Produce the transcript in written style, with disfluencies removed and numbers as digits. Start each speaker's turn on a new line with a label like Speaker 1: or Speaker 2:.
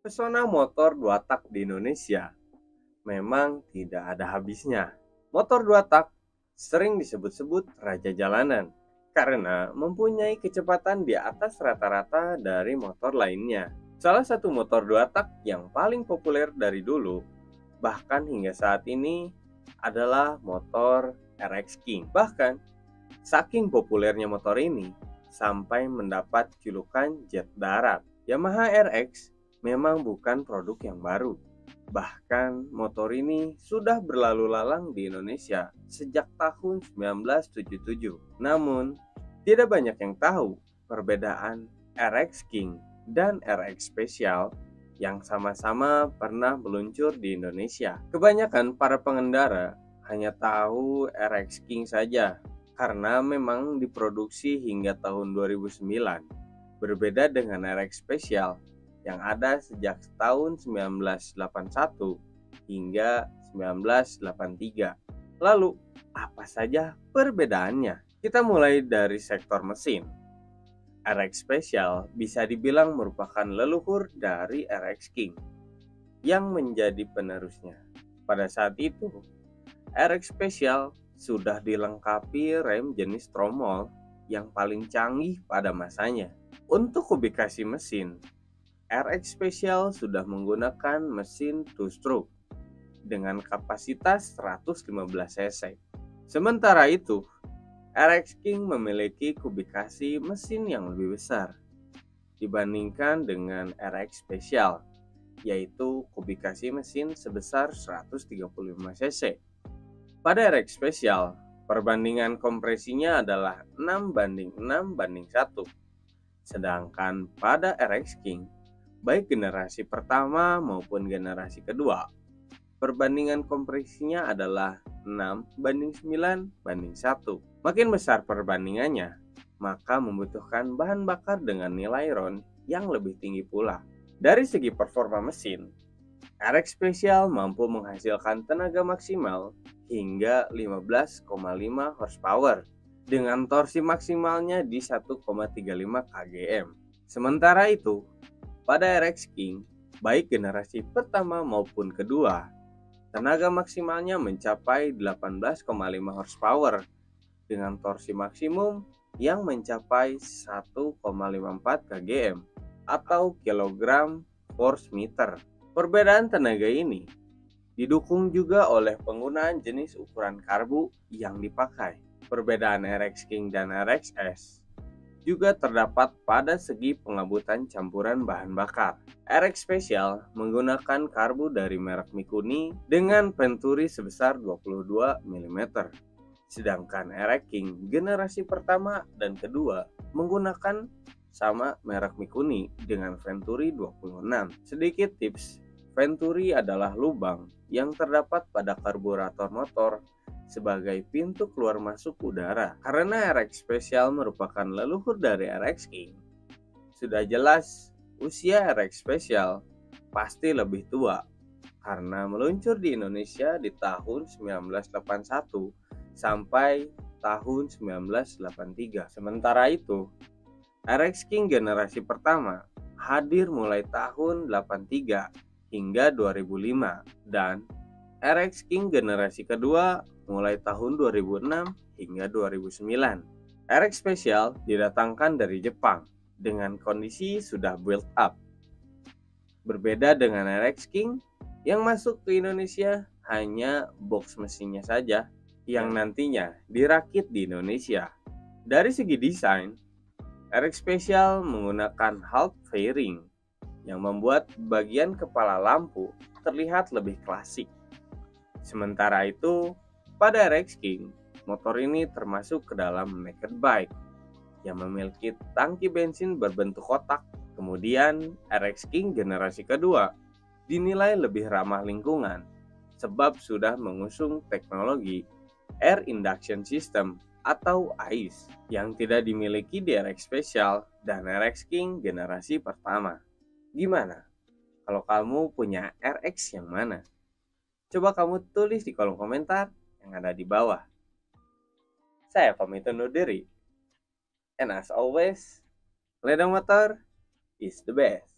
Speaker 1: Pesona motor dua tak di Indonesia memang tidak ada habisnya. Motor dua tak sering disebut-sebut raja jalanan karena mempunyai kecepatan di atas rata-rata dari motor lainnya. Salah satu motor dua tak yang paling populer dari dulu, bahkan hingga saat ini, adalah motor RX King. Bahkan, saking populernya motor ini, sampai mendapat julukan jet darat. Yamaha RX memang bukan produk yang baru. Bahkan motor ini sudah berlalu lalang di Indonesia sejak tahun 1977. Namun, tidak banyak yang tahu perbedaan RX King dan RX Special yang sama-sama pernah meluncur di Indonesia. Kebanyakan para pengendara hanya tahu RX King saja karena memang diproduksi hingga tahun 2009. Berbeda dengan RX Special yang ada sejak tahun 1981 hingga 1983. Lalu, apa saja perbedaannya? Kita mulai dari sektor mesin. RX Special bisa dibilang merupakan leluhur dari RX King yang menjadi penerusnya. Pada saat itu, RX Special sudah dilengkapi rem jenis tromol yang paling canggih pada masanya. Untuk kubikasi mesin, RX Special sudah menggunakan mesin two-stroke dengan kapasitas 115 cc. Sementara itu, RX King memiliki kubikasi mesin yang lebih besar dibandingkan dengan RX Special, yaitu kubikasi mesin sebesar 135 cc. Pada RX Special, perbandingan kompresinya adalah 6:6:1. Sedangkan pada RX King, baik generasi pertama maupun generasi kedua, perbandingan kompresinya adalah 6:9:1. Makin besar perbandingannya, maka membutuhkan bahan bakar dengan nilai RON yang lebih tinggi pula. Dari segi performa mesin, RX Special mampu menghasilkan tenaga maksimal hingga 15,5 horsepower dengan torsi maksimalnya di 1,35 kgm. Sementara itu, pada RX King, baik generasi pertama maupun kedua, tenaga maksimalnya mencapai 18,5 horsepower dengan torsi maksimum yang mencapai 1,54 kgm atau kilogram force meter. Perbedaan tenaga ini didukung juga oleh penggunaan jenis ukuran karbu yang dipakai. Perbedaan RX King dan RXS juga terdapat pada segi pengabutan campuran bahan bakar. RX Special menggunakan karbu dari merek Mikuni dengan venturi sebesar 22 mm. Sedangkan RX King generasi pertama dan kedua menggunakan sama merek Mikuni dengan venturi 26. Sedikit tips, venturi adalah lubang yang terdapat pada karburator motor sebagai pintu keluar masuk udara. Karena RX Special merupakan leluhur dari RX King, sudah jelas usia RX Special pasti lebih tua karena meluncur di Indonesia di tahun 1981 sampai tahun 1983. Sementara itu, RX King generasi pertama hadir mulai tahun 83 hingga 2005 dan RX King generasi kedua mulai tahun 2006 hingga 2009. RX Special didatangkan dari Jepang dengan kondisi sudah built up. Berbeda dengan RX King yang masuk ke Indonesia hanya box mesinnya saja yang nantinya dirakit di Indonesia. Dari segi desain, RX Special menggunakan half fairing yang membuat bagian kepala lampu terlihat lebih klasik. Sementara itu, pada RX King, motor ini termasuk ke dalam naked bike yang memiliki tangki bensin berbentuk kotak. Kemudian, RX King generasi kedua dinilai lebih ramah lingkungan sebab sudah mengusung teknologi Air Induction System atau AIS yang tidak dimiliki di RX Special dan RX King generasi pertama. Gimana? Kalau kamu punya RX yang mana? Coba kamu tulis di kolom komentar yang ada di bawah. Saya pamit undur diri. And as always, Ledang Motor is the best.